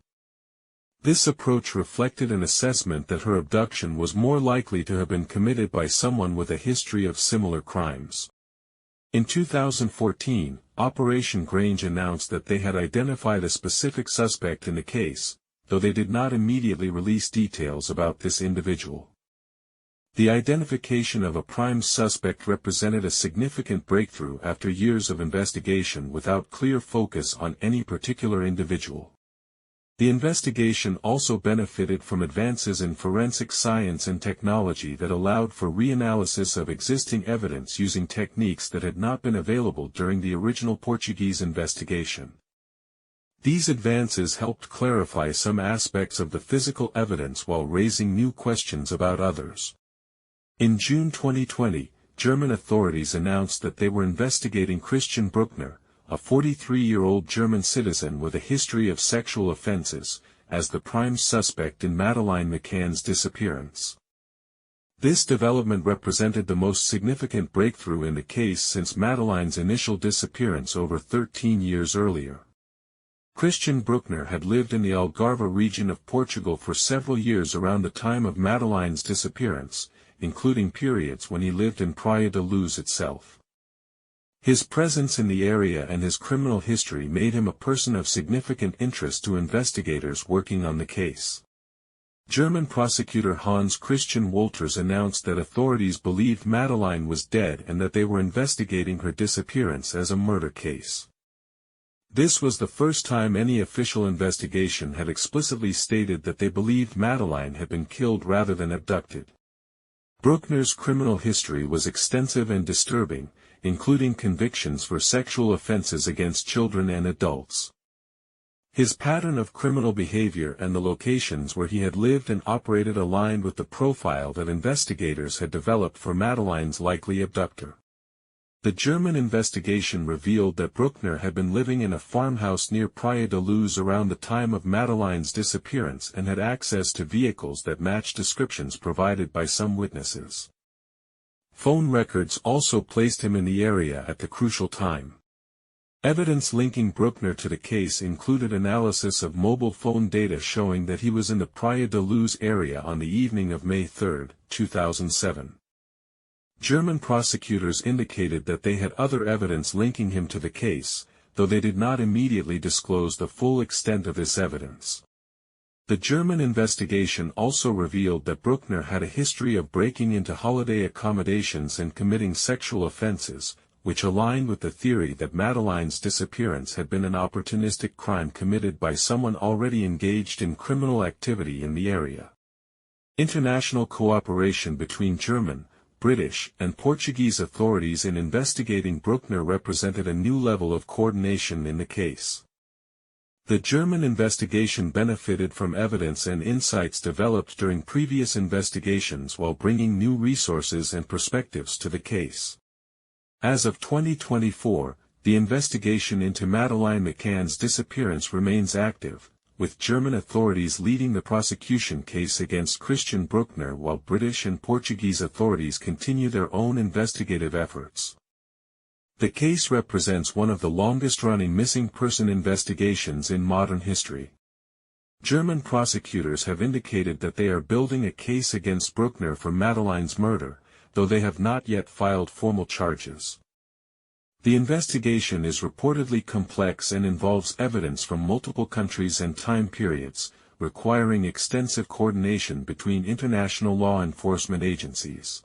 This approach reflected an assessment that her abduction was more likely to have been committed by someone with a history of similar crimes. In 2014, Operation Grange announced that they had identified a specific suspect in the case, though they did not immediately release details about this individual. The identification of a prime suspect represented a significant breakthrough after years of investigation without clear focus on any particular individual. The investigation also benefited from advances in forensic science and technology that allowed for reanalysis of existing evidence using techniques that had not been available during the original Portuguese investigation. These advances helped clarify some aspects of the physical evidence while raising new questions about others. In June 2020, German authorities announced that they were investigating Christian Bruckner, a 43-year-old German citizen with a history of sexual offenses, as the prime suspect in Madeleine McCann's disappearance. This development represented the most significant breakthrough in the case since Madeleine's initial disappearance over 13 years earlier. Christian Bruckner had lived in the Algarve region of Portugal for several years around the time of Madeleine's disappearance, including periods when he lived in Praia da Luz itself. His presence in the area and his criminal history made him a person of significant interest to investigators working on the case. German prosecutor Hans Christian Wolters announced that authorities believed Madeleine was dead and that they were investigating her disappearance as a murder case. This was the first time any official investigation had explicitly stated that they believed Madeleine had been killed rather than abducted. Bruckner's criminal history was extensive and disturbing, including convictions for sexual offenses against children and adults. His pattern of criminal behavior and the locations where he had lived and operated aligned with the profile that investigators had developed for Madeleine's likely abductor. The German investigation revealed that Bruckner had been living in a farmhouse near Praia da Luz around the time of Madeleine's disappearance and had access to vehicles that matched descriptions provided by some witnesses. Phone records also placed him in the area at the crucial time. Evidence linking Bruckner to the case included analysis of mobile phone data showing that he was in the Praia da Luz area on the evening of May 3, 2007. German prosecutors indicated that they had other evidence linking him to the case, though they did not immediately disclose the full extent of this evidence. The German investigation also revealed that Bruckner had a history of breaking into holiday accommodations and committing sexual offenses, which aligned with the theory that Madeleine's disappearance had been an opportunistic crime committed by someone already engaged in criminal activity in the area. International cooperation between German, British, and Portuguese authorities in investigating Bruckner represented a new level of coordination in the case. The German investigation benefited from evidence and insights developed during previous investigations while bringing new resources and perspectives to the case. As of 2024, the investigation into Madeleine McCann's disappearance remains active, with German authorities leading the prosecution case against Christian Bruckner while British and Portuguese authorities continue their own investigative efforts. The case represents one of the longest-running missing person investigations in modern history. German prosecutors have indicated that they are building a case against Bruckner for Madeleine's murder, though they have not yet filed formal charges. The investigation is reportedly complex and involves evidence from multiple countries and time periods, requiring extensive coordination between international law enforcement agencies.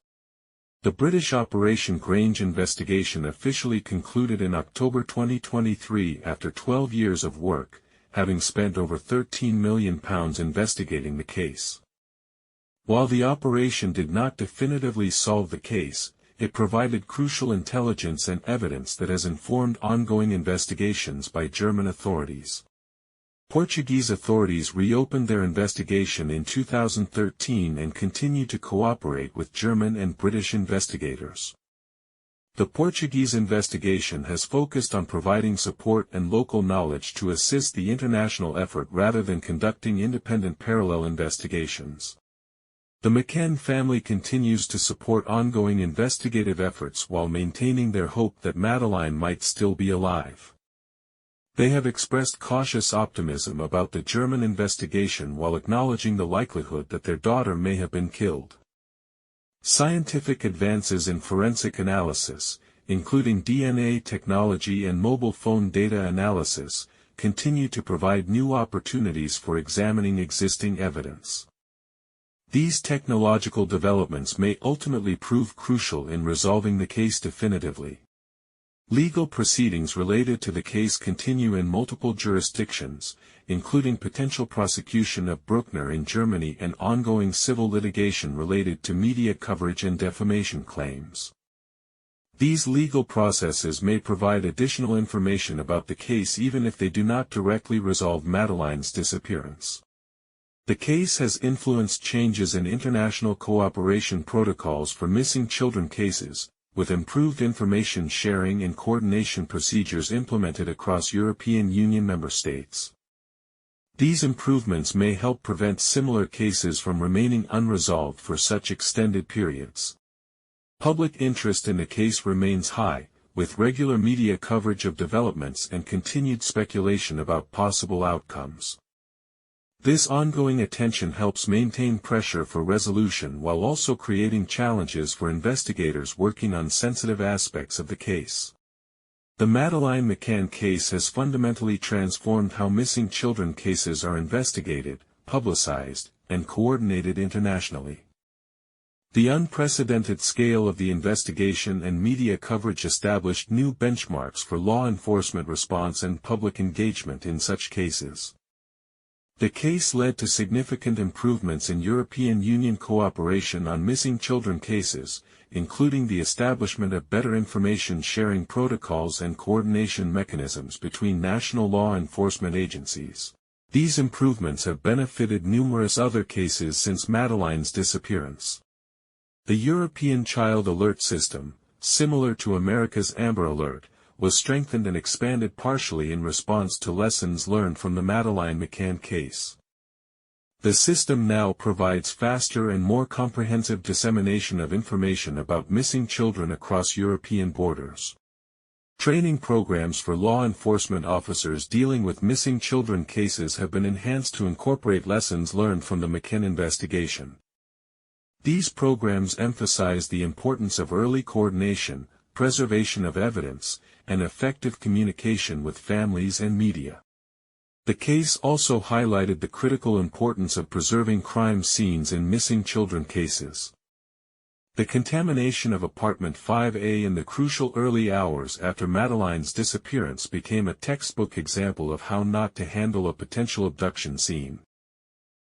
The British Operation Grange investigation officially concluded in October 2023 after 12 years of work, having spent over £13 million investigating the case. While the operation did not definitively solve the case, it provided crucial intelligence and evidence that has informed ongoing investigations by German authorities. Portuguese authorities reopened their investigation in 2013 and continue to cooperate with German and British investigators. The Portuguese investigation has focused on providing support and local knowledge to assist the international effort rather than conducting independent parallel investigations. The McCann family continues to support ongoing investigative efforts while maintaining their hope that Madeleine might still be alive. They have expressed cautious optimism about the German investigation while acknowledging the likelihood that their daughter may have been killed. Scientific advances in forensic analysis, including DNA technology and mobile phone data analysis, continue to provide new opportunities for examining existing evidence. These technological developments may ultimately prove crucial in resolving the case definitively. Legal proceedings related to the case continue in multiple jurisdictions, including potential prosecution of Bruckner in Germany and ongoing civil litigation related to media coverage and defamation claims. These legal processes may provide additional information about the case even if they do not directly resolve Madeleine's disappearance. The case has influenced changes in international cooperation protocols for missing children cases, with improved information sharing and coordination procedures implemented across European Union member states. These improvements may help prevent similar cases from remaining unresolved for such extended periods. Public interest in the case remains high, with regular media coverage of developments and continued speculation about possible outcomes. This ongoing attention helps maintain pressure for resolution while also creating challenges for investigators working on sensitive aspects of the case. The Madeleine McCann case has fundamentally transformed how missing children cases are investigated, publicized, and coordinated internationally. The unprecedented scale of the investigation and media coverage established new benchmarks for law enforcement response and public engagement in such cases. The case led to significant improvements in European Union cooperation on missing children cases, including the establishment of better information sharing protocols and coordination mechanisms between national law enforcement agencies. These improvements have benefited numerous other cases since Madeleine's disappearance. The European Child Alert System, similar to America's Amber Alert, was strengthened and expanded partially in response to lessons learned from the Madeleine McCann case. The system now provides faster and more comprehensive dissemination of information about missing children across European borders. Training programs for law enforcement officers dealing with missing children cases have been enhanced to incorporate lessons learned from the McCann investigation. These programs emphasize the importance of early coordination, preservation of evidence, and effective communication with families and media. The case also highlighted the critical importance of preserving crime scenes in missing children cases. The contamination of apartment 5A in the crucial early hours after Madeleine's disappearance became a textbook example of how not to handle a potential abduction scene.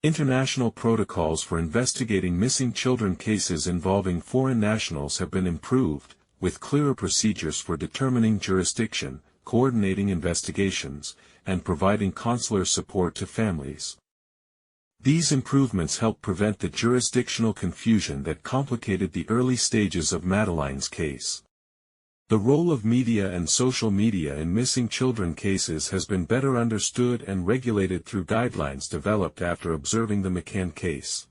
International protocols for investigating missing children cases involving foreign nationals have been improved, with clearer procedures for determining jurisdiction, coordinating investigations, and providing consular support to families. These improvements help prevent the jurisdictional confusion that complicated the early stages of Madeleine's case. The role of media and social media in missing children cases has been better understood and regulated through guidelines developed after observing the McCann case.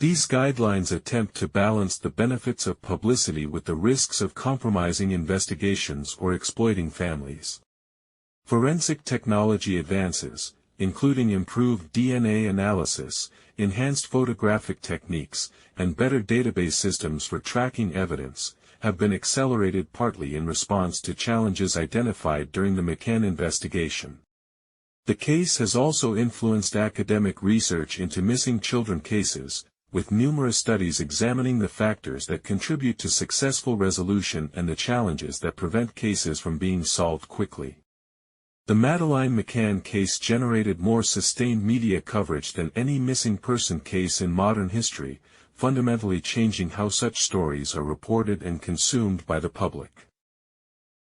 These guidelines attempt to balance the benefits of publicity with the risks of compromising investigations or exploiting families. Forensic technology advances, including improved DNA analysis, enhanced photographic techniques, and better database systems for tracking evidence, have been accelerated partly in response to challenges identified during the McCann investigation. The case has also influenced academic research into missing children cases, with numerous studies examining the factors that contribute to successful resolution and the challenges that prevent cases from being solved quickly. The Madeleine McCann case generated more sustained media coverage than any missing person case in modern history, fundamentally changing how such stories are reported and consumed by the public.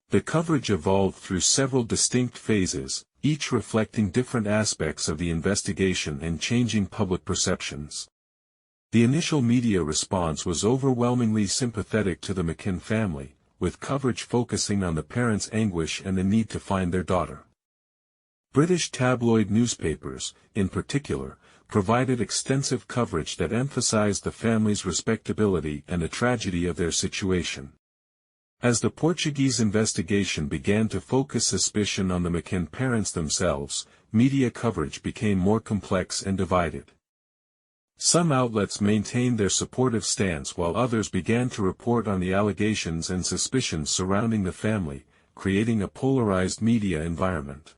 The coverage evolved through several distinct phases, each reflecting different aspects of the investigation and changing public perceptions. The initial media response was overwhelmingly sympathetic to the McCann family, with coverage focusing on the parents' anguish and the need to find their daughter. British tabloid newspapers, in particular, provided extensive coverage that emphasized the family's respectability and the tragedy of their situation. As the Portuguese investigation began to focus suspicion on the McCann parents themselves, media coverage became more complex and divided. Some outlets maintained their supportive stance while others began to report on the allegations and suspicions surrounding the family, creating a polarized media environment.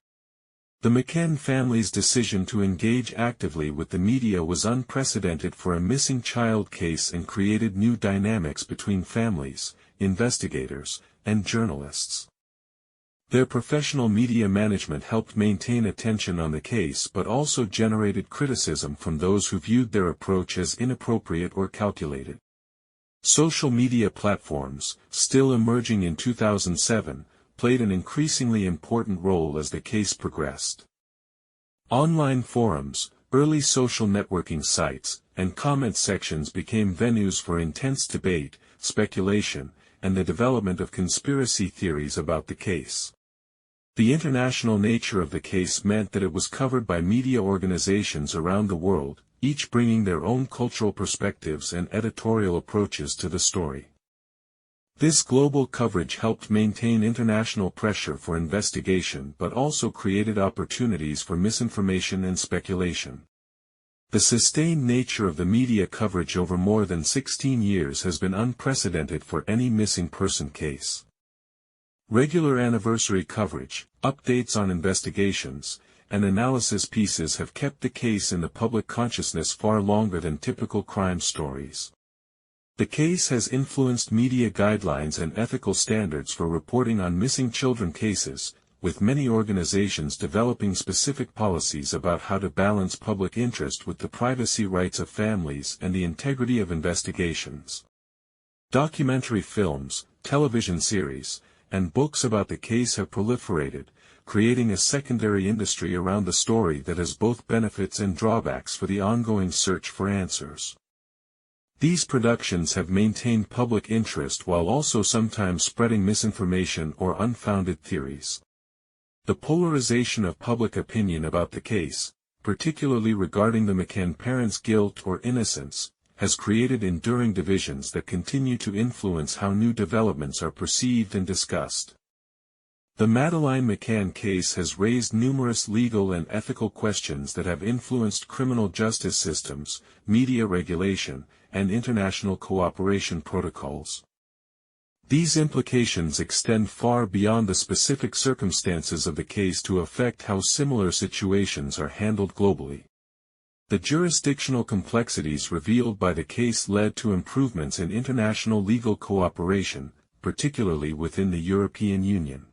The McCann family's decision to engage actively with the media was unprecedented for a missing child case and created new dynamics between families, investigators, and journalists. Their professional media management helped maintain attention on the case but also generated criticism from those who viewed their approach as inappropriate or calculated. Social media platforms, still emerging in 2007, played an increasingly important role as the case progressed. Online forums, early social networking sites, and comment sections became venues for intense debate, speculation, and the development of conspiracy theories about the case. The international nature of the case meant that it was covered by media organizations around the world, each bringing their own cultural perspectives and editorial approaches to the story. This global coverage helped maintain international pressure for investigation but also created opportunities for misinformation and speculation. The sustained nature of the media coverage over more than 16 years has been unprecedented for any missing person case. Regular anniversary coverage, updates on investigations, and analysis pieces have kept the case in the public consciousness far longer than typical crime stories. The case has influenced media guidelines and ethical standards for reporting on missing children cases, with many organizations developing specific policies about how to balance public interest with the privacy rights of families and the integrity of investigations. Documentary films, television series, and books about the case have proliferated, creating a secondary industry around the story that has both benefits and drawbacks for the ongoing search for answers. These productions have maintained public interest while also sometimes spreading misinformation or unfounded theories. The polarization of public opinion about the case, particularly regarding the McCann parents' guilt or innocence, has created enduring divisions that continue to influence how new developments are perceived and discussed. The Madeleine McCann case has raised numerous legal and ethical questions that have influenced criminal justice systems, media regulation, and international cooperation protocols. These implications extend far beyond the specific circumstances of the case to affect how similar situations are handled globally. The jurisdictional complexities revealed by the case led to improvements in international legal cooperation, particularly within the European Union.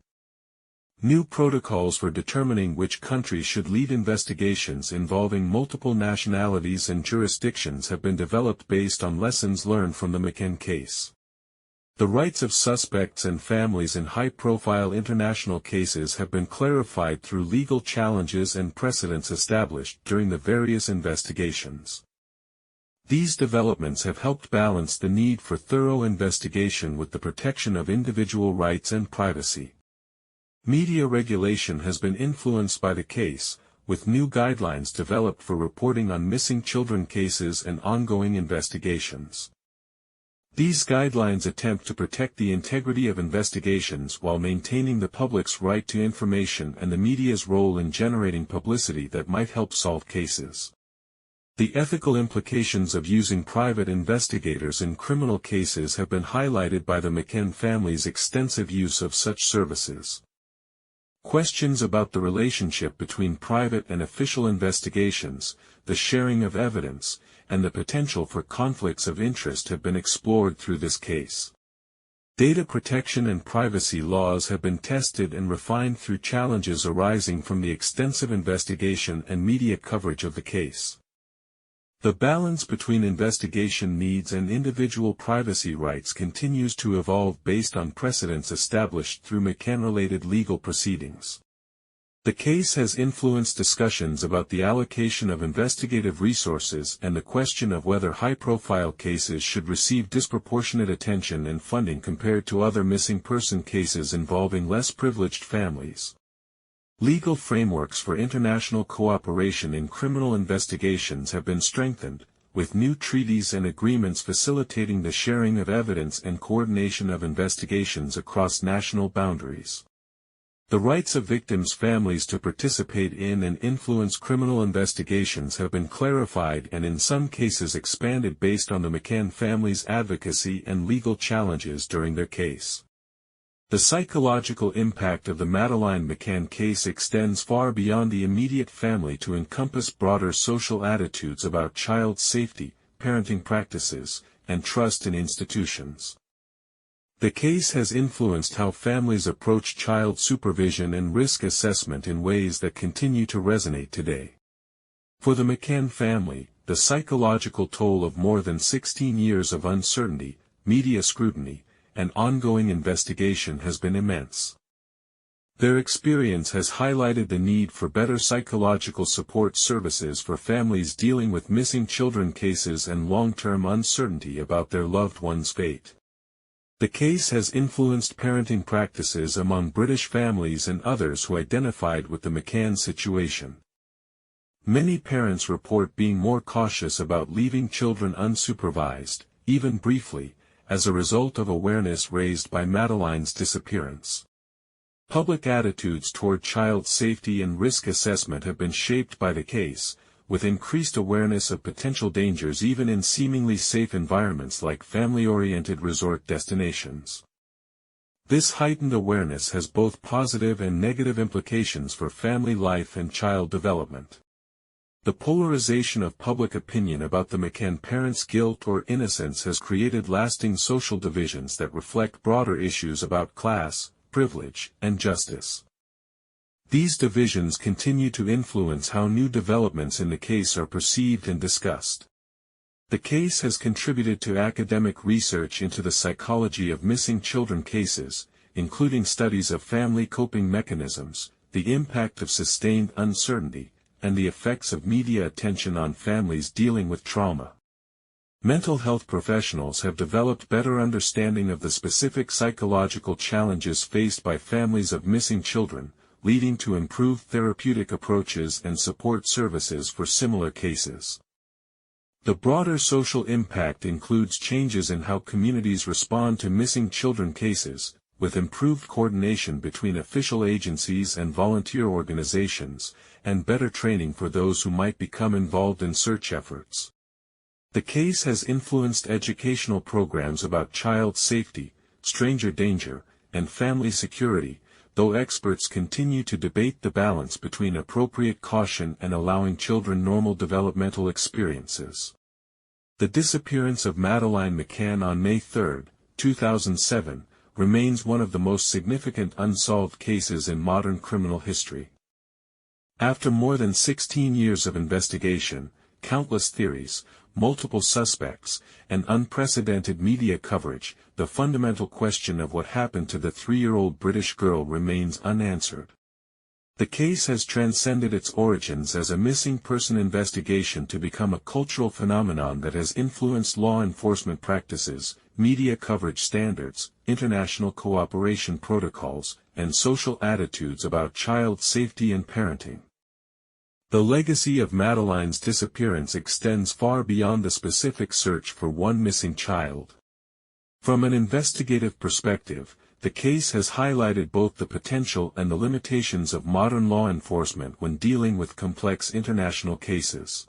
New protocols for determining which countries should lead investigations involving multiple nationalities and jurisdictions have been developed based on lessons learned from the McCann case. The rights of suspects and families in high-profile international cases have been clarified through legal challenges and precedents established during the various investigations. These developments have helped balance the need for thorough investigation with the protection of individual rights and privacy. Media regulation has been influenced by the case, with new guidelines developed for reporting on missing children cases and ongoing investigations. These guidelines attempt to protect the integrity of investigations while maintaining the public's right to information and the media's role in generating publicity that might help solve cases. The ethical implications of using private investigators in criminal cases have been highlighted by the McCann family's extensive use of such services. Questions about the relationship between private and official investigations, the sharing of evidence, and the potential for conflicts of interest have been explored through this case. Data protection and privacy laws have been tested and refined through challenges arising from the extensive investigation and media coverage of the case. The balance between investigation needs and individual privacy rights continues to evolve based on precedents established through McCann-related legal proceedings. The case has influenced discussions about the allocation of investigative resources and the question of whether high-profile cases should receive disproportionate attention and funding compared to other missing person cases involving less privileged families. Legal frameworks for international cooperation in criminal investigations have been strengthened, with new treaties and agreements facilitating the sharing of evidence and coordination of investigations across national boundaries. The rights of victims' families to participate in and influence criminal investigations have been clarified and in some cases expanded based on the McCann family's advocacy and legal challenges during their case. The psychological impact of the Madeleine McCann case extends far beyond the immediate family to encompass broader social attitudes about child safety, parenting practices, and trust in institutions. The case has influenced how families approach child supervision and risk assessment in ways that continue to resonate today. For the McCann family, the psychological toll of more than 16 years of uncertainty, media scrutiny, and ongoing investigation has been immense. Their experience has highlighted the need for better psychological support services for families dealing with missing children cases and long-term uncertainty about their loved one's fate. The case has influenced parenting practices among British families and others who identified with the McCann situation. Many parents report being more cautious about leaving children unsupervised, even briefly, as a result of awareness raised by Madeleine's disappearance. Public attitudes toward child safety and risk assessment have been shaped by the case, with increased awareness of potential dangers even in seemingly safe environments like family-oriented resort destinations. This heightened awareness has both positive and negative implications for family life and child development. The polarization of public opinion about the McCann parents' guilt or innocence has created lasting social divisions that reflect broader issues about class, privilege, and justice. These divisions continue to influence how new developments in the case are perceived and discussed. The case has contributed to academic research into the psychology of missing children cases, including studies of family coping mechanisms, the impact of sustained uncertainty, and the effects of media attention on families dealing with trauma. Mental health professionals have developed better understanding of the specific psychological challenges faced by families of missing children, leading to improved therapeutic approaches and support services for similar cases. The broader social impact includes changes in how communities respond to missing children cases, with improved coordination between official agencies and volunteer organizations, and better training for those who might become involved in search efforts. The case has influenced educational programs about child safety, stranger danger, and family security, though experts continue to debate the balance between appropriate caution and allowing children normal developmental experiences. The disappearance of Madeleine McCann on May 3, 2007, remains one of the most significant unsolved cases in modern criminal history. After more than 16 years of investigation, countless theories, multiple suspects, and unprecedented media coverage, the fundamental question of what happened to the 3-year-old British girl remains unanswered. The case has transcended its origins as a missing person investigation to become a cultural phenomenon that has influenced law enforcement practices, media coverage standards, international cooperation protocols, and social attitudes about child safety and parenting. The legacy of Madeleine's disappearance extends far beyond the specific search for one missing child. From an investigative perspective, the case has highlighted both the potential and the limitations of modern law enforcement when dealing with complex international cases.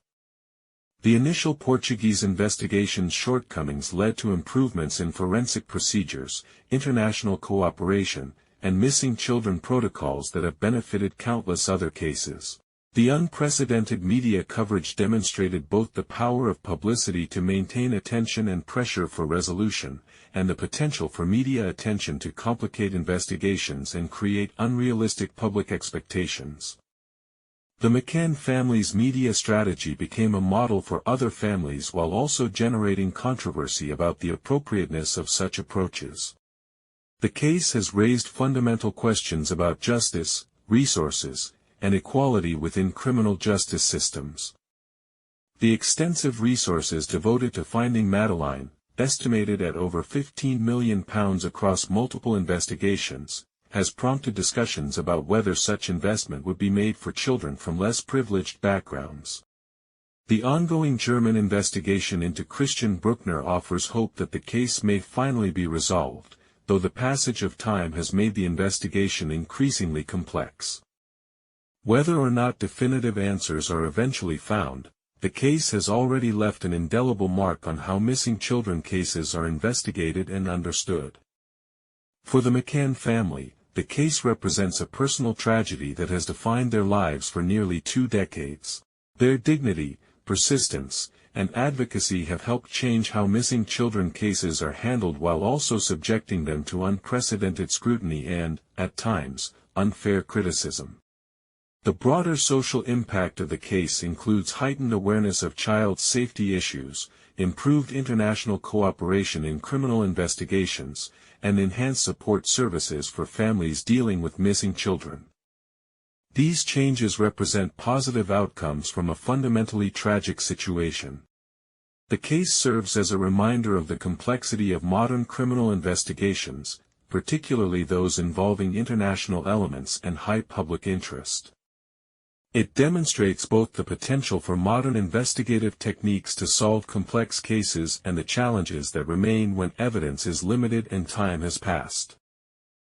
The initial Portuguese investigation's shortcomings led to improvements in forensic procedures, international cooperation, and missing children protocols that have benefited countless other cases. The unprecedented media coverage demonstrated both the power of publicity to maintain attention and pressure for resolution, and the potential for media attention to complicate investigations and create unrealistic public expectations. The McCann family's media strategy became a model for other families while also generating controversy about the appropriateness of such approaches. The case has raised fundamental questions about justice, resources, and equality within criminal justice systems. The extensive resources devoted to finding Madeleine, estimated at over £15 million across multiple investigations, has prompted discussions about whether such investment would be made for children from less privileged backgrounds. The ongoing German investigation into Christian Bruckner offers hope that the case may finally be resolved, though the passage of time has made the investigation increasingly complex. Whether or not definitive answers are eventually found, the case has already left an indelible mark on how missing children cases are investigated and understood. For the McCann family, the case represents a personal tragedy that has defined their lives for nearly 2 decades. Their dignity, persistence, and advocacy have helped change how missing children cases are handled while also subjecting them to unprecedented scrutiny and, at times, unfair criticism. The broader social impact of the case includes heightened awareness of child safety issues, improved international cooperation in criminal investigations, and enhanced support services for families dealing with missing children. These changes represent positive outcomes from a fundamentally tragic situation. The case serves as a reminder of the complexity of modern criminal investigations, particularly those involving international elements and high public interest. It demonstrates both the potential for modern investigative techniques to solve complex cases and the challenges that remain when evidence is limited and time has passed.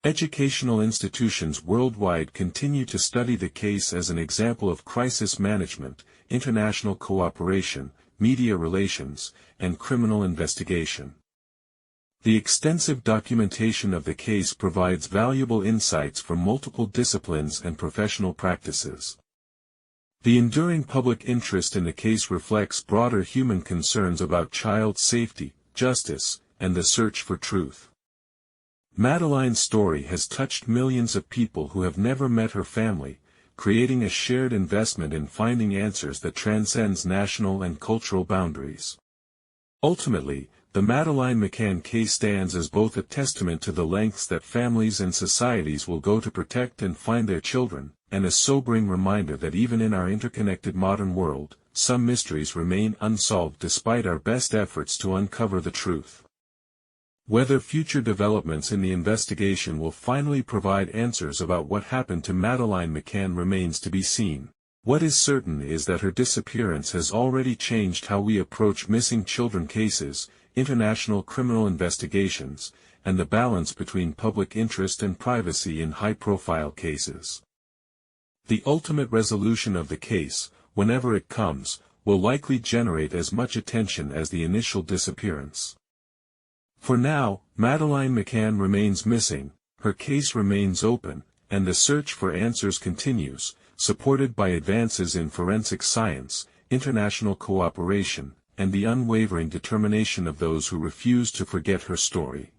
Educational institutions worldwide continue to study the case as an example of crisis management, international cooperation, media relations, and criminal investigation. The extensive documentation of the case provides valuable insights from multiple disciplines and professional practices. The enduring public interest in the case reflects broader human concerns about child safety, justice, and the search for truth. Madeleine's story has touched millions of people who have never met her family, creating a shared investment in finding answers that transcends national and cultural boundaries. Ultimately, the Madeleine McCann case stands as both a testament to the lengths that families and societies will go to protect and find their children, and a sobering reminder that even in our interconnected modern world, some mysteries remain unsolved despite our best efforts to uncover the truth. Whether future developments in the investigation will finally provide answers about what happened to Madeleine McCann remains to be seen. What is certain is that her disappearance has already changed how we approach missing children cases, international criminal investigations, and the balance between public interest and privacy in high-profile cases. The ultimate resolution of the case, whenever it comes, will likely generate as much attention as the initial disappearance. For now, Madeleine McCann remains missing, her case remains open, and the search for answers continues, supported by advances in forensic science, international cooperation, and the unwavering determination of those who refuse to forget her story.